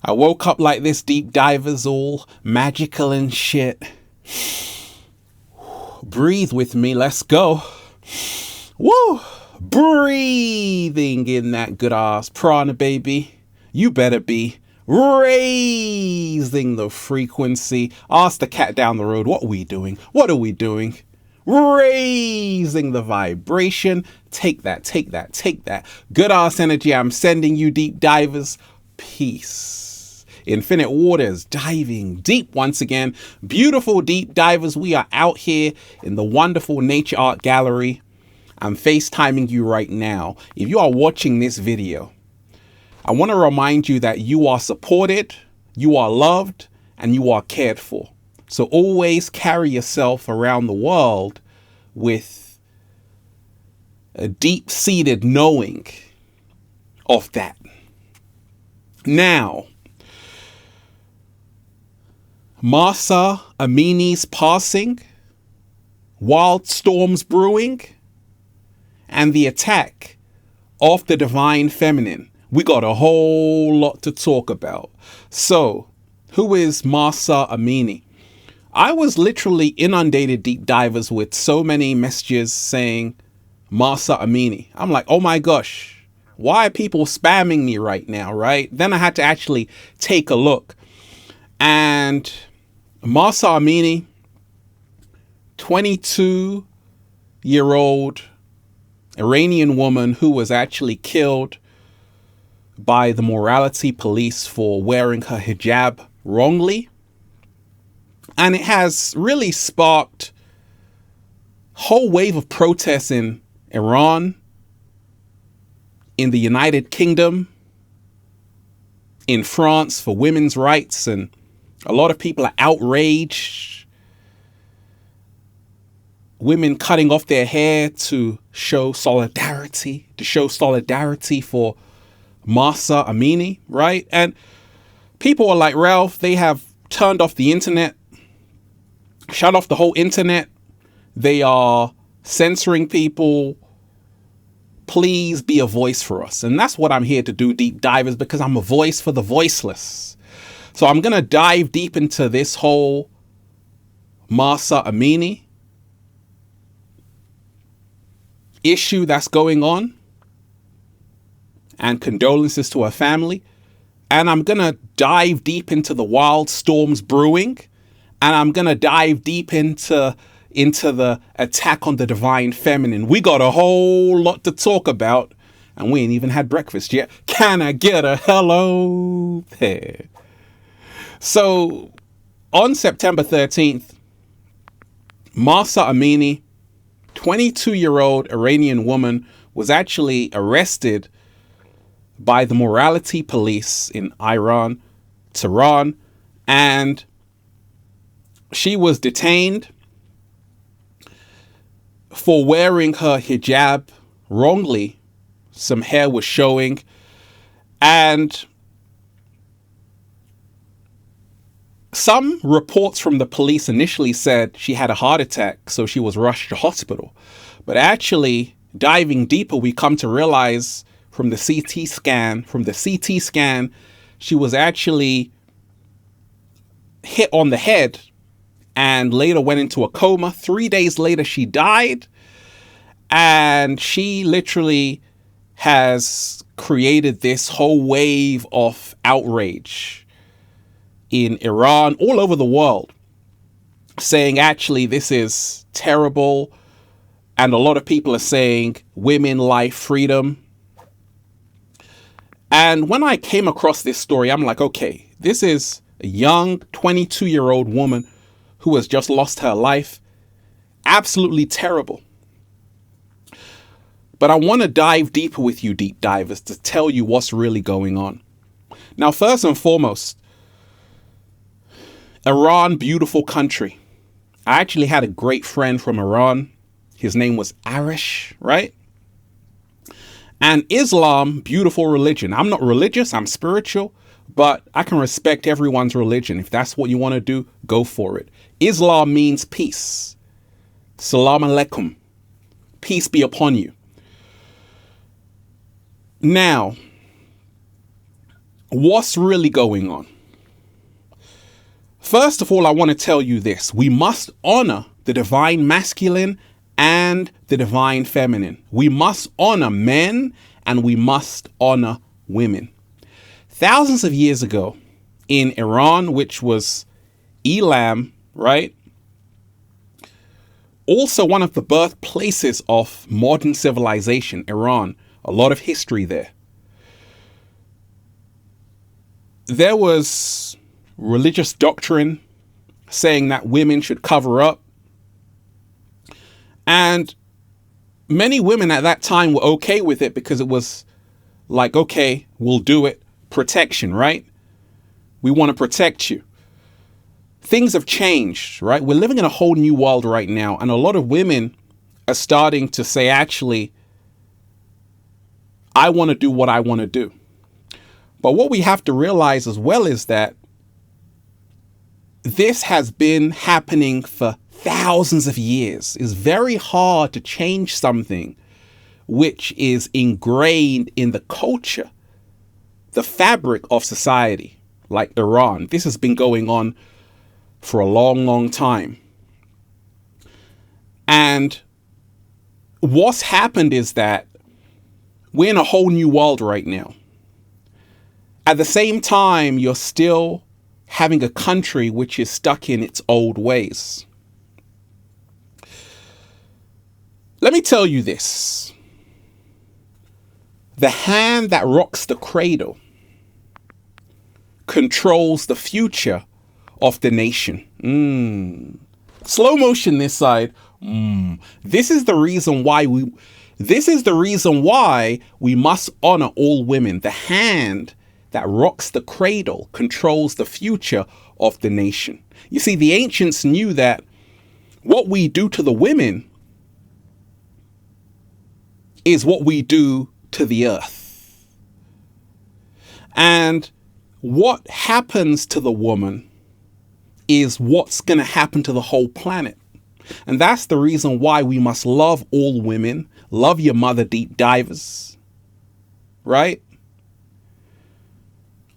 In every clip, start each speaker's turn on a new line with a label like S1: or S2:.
S1: I woke up like this, deep divers, all magical and shit. Breathe with me, let's go. Woo! Breathing in that good ass prana, baby. You better be raising the frequency. Ask the cat down the road, what are we doing? What are we doing? Raising the vibration. Take that, take that, take that. Good ass energy I'm sending you, deep divers. Peace. Infinite waters, diving deep once again. Beautiful deep divers, we are out here in the wonderful Nature Art Gallery. I'm FaceTiming you right now. If you are watching this video, I want to remind you that you are supported, you are loved, and you are cared for. So always carry yourself around the world with a deep-seated knowing of that. Now, Mahsa Amini's passing, wild storms brewing, and the attack of the divine feminine. We got a whole lot to talk about. So, who is Mahsa Amini? I was literally inundated, deep divers, with so many messages saying Mahsa Amini. I'm like, oh my gosh, why are people spamming me right now, right? Then I had to actually take a look. And Mahsa Amini, 22-year-old Iranian woman who was actually killed by the morality police for wearing her hijab wrongly. And it has really sparked a whole wave of protests in Iran, in the United Kingdom, in France for women's rights, and a lot of people are outraged. Women cutting off their hair to show solidarity for Mahsa Amini, right? And people are like, Ralph, they have turned off the internet, shut off the whole internet. They are censoring people. Please be a voice for us. And that's what I'm here to do, deep divers, because I'm a voice for the voiceless. So I'm going to dive deep into this whole Mahsa Amini issue that's going on, and condolences to her family. And I'm going to dive deep into the wild storms brewing, and I'm going to dive deep into the attack on the divine feminine. We got a whole lot to talk about, and we ain't even had breakfast yet. Can I get a hello there? So on September 13th, Mahsa Amini, 22-year-old Iranian woman, was actually arrested by the morality police in Iran, Tehran, and she was detained for wearing her hijab wrongly. Some hair was showing, and some reports from the police initially said she had a heart attack, so she was rushed to hospital. But actually, diving deeper, we come to realize from the CT scan, she was actually hit on the head and later went into a coma. 3 days later, she died. And she literally has created this whole wave of outrage in Iran, all over the world, saying actually this is terrible. And a lot of people are saying women, life, freedom. And when I came across this story, I'm like, okay, this is a young 22-year-old woman who has just lost her life. Absolutely terrible. But I want to dive deeper with you, deep divers, to tell you what's really going on. Now, first and foremost, Iran, beautiful country. I actually had a great friend from Iran. His name was Arish, right? And Islam, beautiful religion. I'm not religious, I'm spiritual, but I can respect everyone's religion. If that's what you want to do, go for it. Islam means peace. Salam alaikum. Peace be upon you. Now, what's really going on? First of all, I want to tell you this. We must honor the divine masculine and the divine feminine. We must honor men and we must honor women. Thousands of years ago in Iran, which was Elam, right? Also one of the birthplaces of modern civilization, Iran. A lot of history there. There was religious doctrine saying that women should cover up. And many women at that time were okay with it because it was like, okay, we'll do it. Protection, right? We want to protect you. Things have changed, right? We're living in a whole new world right now. And a lot of women are starting to say, actually, I want to do what I want to do. But what we have to realize as well is that this has been happening for thousands of years. It's very hard to change something which is ingrained in the culture, the fabric of society, like Iran. This has been going on for a long, long time. And what's happened is that we're in a whole new world right now. At the same time, you're still having a country which is stuck in its old ways. Let me tell you this. The hand that rocks the cradle controls the future of the nation. Slow motion this side. This is the reason why we must honor all women. The hand that rocks the cradle controls the future of the nation. You see, the ancients knew that what we do to the women is what we do to the earth. And what happens to the woman is what's going to happen to the whole planet. And that's the reason why we must love all women. Love your mother, deep divers. Right?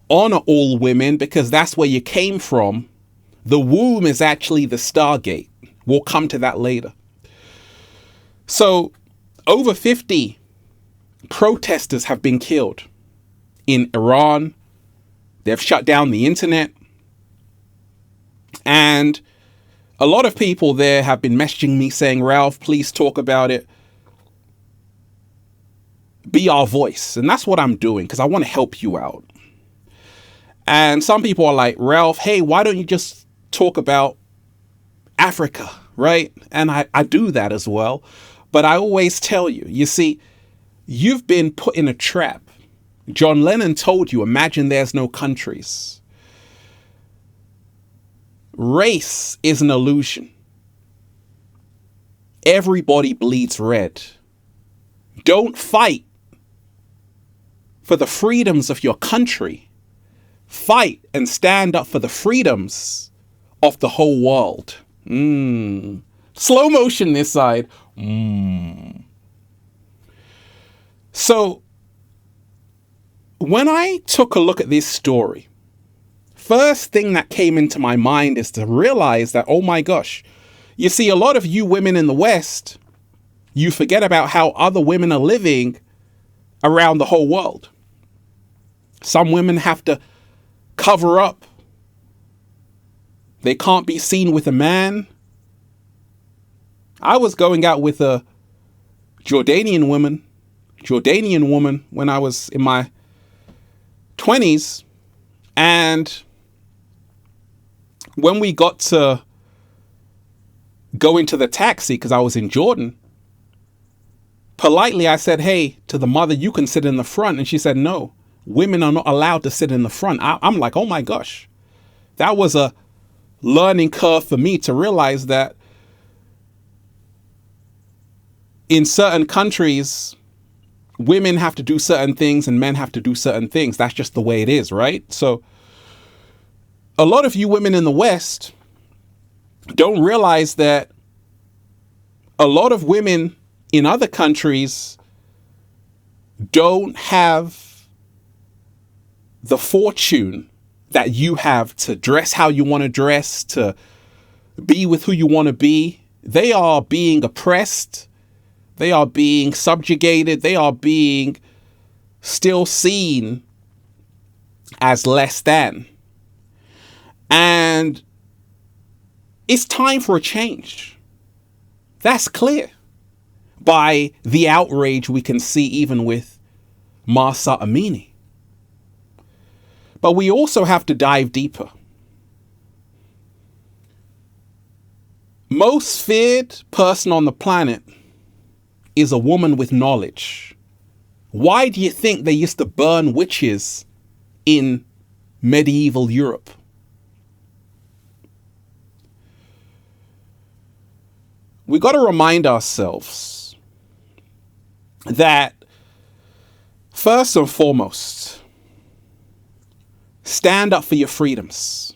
S1: Honor all women because that's where you came from. The womb is actually the Stargate. We'll come to that later. So over 50 protesters have been killed in Iran. They've shut down the internet. And a lot of people there have been messaging me saying, Ralph, please talk about it. Be our voice. And that's what I'm doing because I want to help you out. And some people are like, Ralph, hey, why don't you just talk about Africa, right? And I do that as well. But I always tell you, you see, you've been put in a trap. John Lennon told you, imagine there's no countries. Race is an illusion. Everybody bleeds red. Don't fight for the freedoms of your country. Fight and stand up for the freedoms of the whole world. Slow motion this side. So when I took a look at this story, first thing that came into my mind is to realize that, oh my gosh, you see, a lot of you women in the West, you forget about how other women are living around the whole world. Some women have to cover up. They can't be seen with a man. I was going out with a Jordanian woman when I was in my 20s. And when we got to go into the taxi, because I was in Jordan, politely I said, hey, to the mother, you can sit in the front. And she said, no, women are not allowed to sit in the front. I'm like, oh my gosh, that was a learning curve for me to realize that in certain countries, women have to do certain things and men have to do certain things. That's just the way it is, right? So a lot of you women in the West don't realize that a lot of women in other countries don't have the fortune that you have to dress how you want to dress, to be with who you want to be. They are being oppressed. They are being subjugated. They are being still seen as less than. And it's time for a change. That's clear by the outrage we can see even with Mahsa Amini. But we also have to dive deeper. Most feared person on the planet is a woman with knowledge. Why do you think they used to burn witches in medieval Europe? We got to remind ourselves that first and foremost, stand up for your freedoms.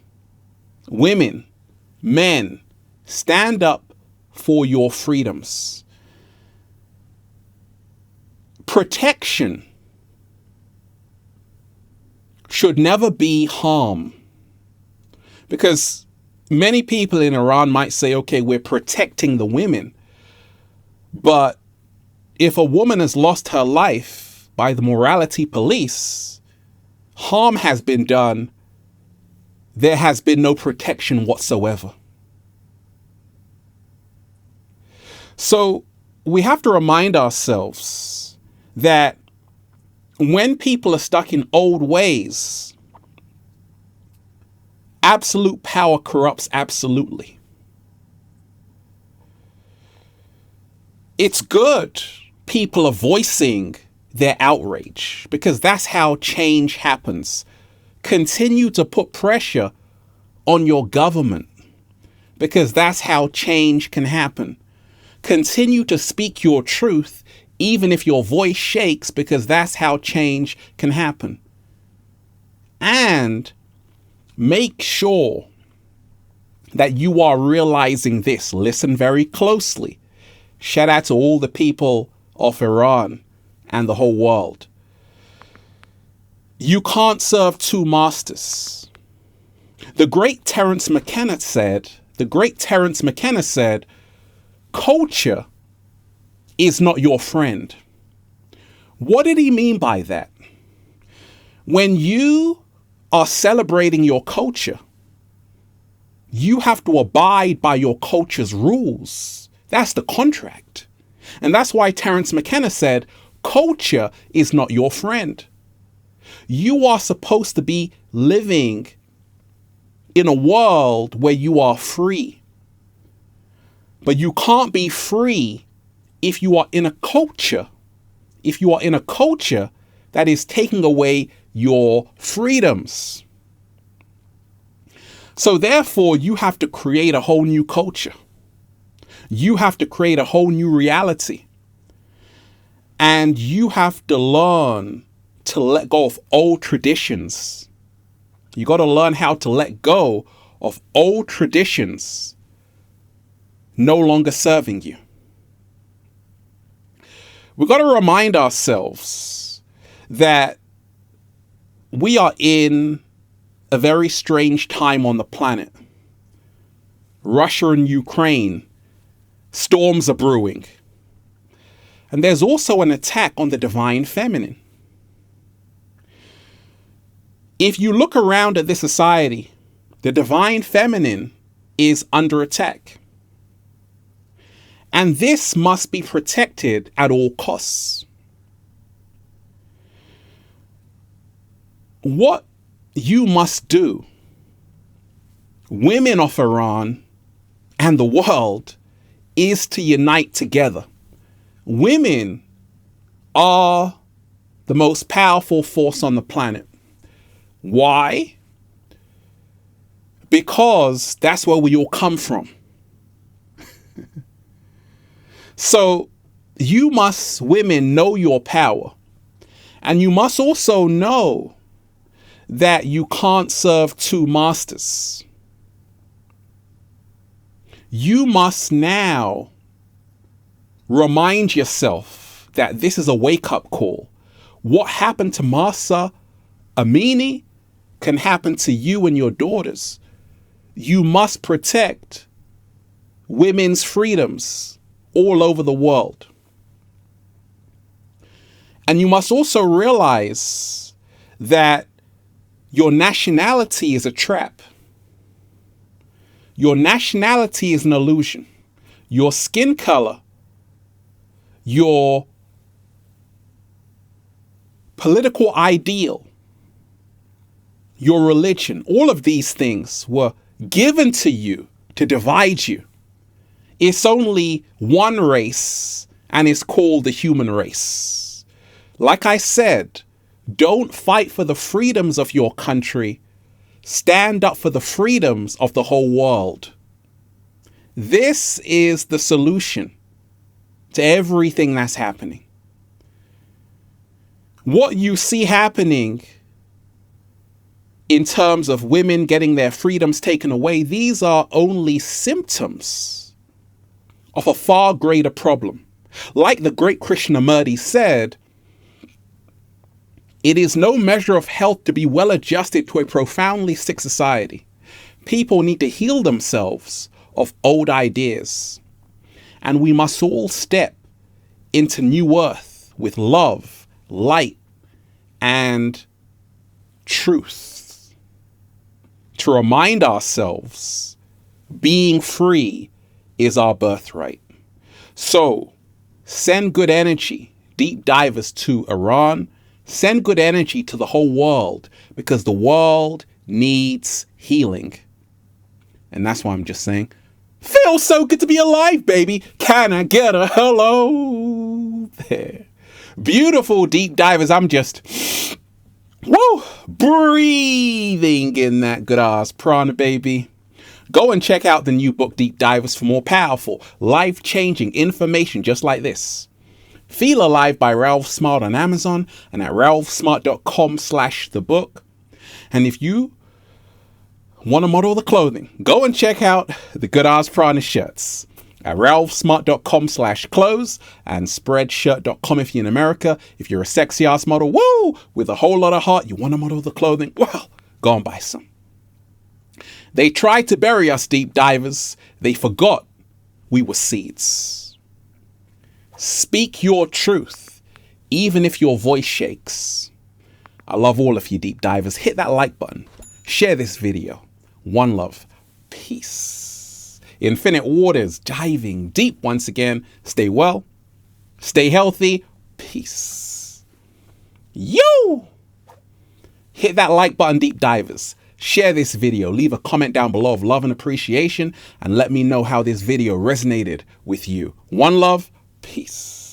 S1: Women, men, stand up for your freedoms. Protection should never be harm. Because many people in Iran might say, okay, we're protecting the women. But if a woman has lost her life by the morality police, harm has been done. There has been no protection whatsoever. So we have to remind ourselves that when people are stuck in old ways, absolute power corrupts absolutely. It's good people are voicing their outrage, because that's how change happens. Continue to put pressure on your government, because that's how change can happen. Continue to speak your truth, even if your voice shakes, because that's how change can happen. And make sure that you are realizing this. Listen very closely. Shout out to all the people of Iran and the whole world. You can't serve two masters. The great Terence McKenna said, culture is not your friend. What did he mean by that? When you are celebrating your culture, you have to abide by your culture's rules. That's the contract. And that's why Terence McKenna said, culture is not your friend. You are supposed to be living in a world where you are free. But you can't be free if you are in a culture. If you are in a culture that is taking away your freedoms. So therefore, you have to create a whole new culture. You have to create a whole new reality. And you have to learn to let go of old traditions. You got to learn how to let go of old traditions no longer serving you. We've got to remind ourselves that we are in a very strange time on the planet. Russia and Ukraine, storms are brewing. And there's also an attack on the divine feminine. If you look around at this society, the divine feminine is under attack. And this must be protected at all costs. What you must do, women of Iran and the world, is to unite together. Women are the most powerful force on the planet. Why? Because that's where we all come from. So you must, women, know your power. And you must also know that you can't serve two masters. You must now remind yourself that this is a wake-up call. What happened to Mahsa Amini can happen to you and your daughters. You must protect women's freedoms all over the world. And you must also realize that your nationality is a trap. Your nationality is an illusion. Your skin color, your political ideal, your religion, all of these things were given to you to divide you. It's only one race, and it's called the human race. Like I said, don't fight for the freedoms of your country. Stand up for the freedoms of the whole world. This is the solution to everything that's happening. What you see happening in terms of women getting their freedoms taken away, these are only symptoms of a far greater problem. Like the great Krishnamurti said, it is no measure of health to be well adjusted to a profoundly sick society. People need to heal themselves of old ideas. And we must all step into new earth with love, light, and truth. To remind ourselves, being free is our birthright. So, send good energy, deep divers, to Iran. Send good energy to the whole world, because the world needs healing. And that's why I'm just saying, feels so good to be alive, baby. Can I get a hello there? Beautiful deep divers. I'm just, breathing in that good ass prana, baby. Go and check out the new book, Deep Divers, for more powerful, life-changing information just like this. Feel Alive by Ralph Smart on Amazon and at ralphsmart.com/thebook. And if you want to model the clothing, go and check out the Good Ass Prana shirts at ralphsmart.com/clothes and spreadshirt.com if you're in America. If you're a sexy ass model, with a whole lot of heart, you want to model the clothing, well, go and buy some. They tried to bury us, deep divers. They forgot we were seeds. Speak your truth, even if your voice shakes. I love all of you deep divers. Hit that like button. Share this video. One love. Peace. Infinite waters, diving deep once again. Stay well. Stay healthy. Peace. Yo! Hit that like button, deep divers. Share this video. Leave a comment down below of love and appreciation, and let me know how this video resonated with you. One love. Peace.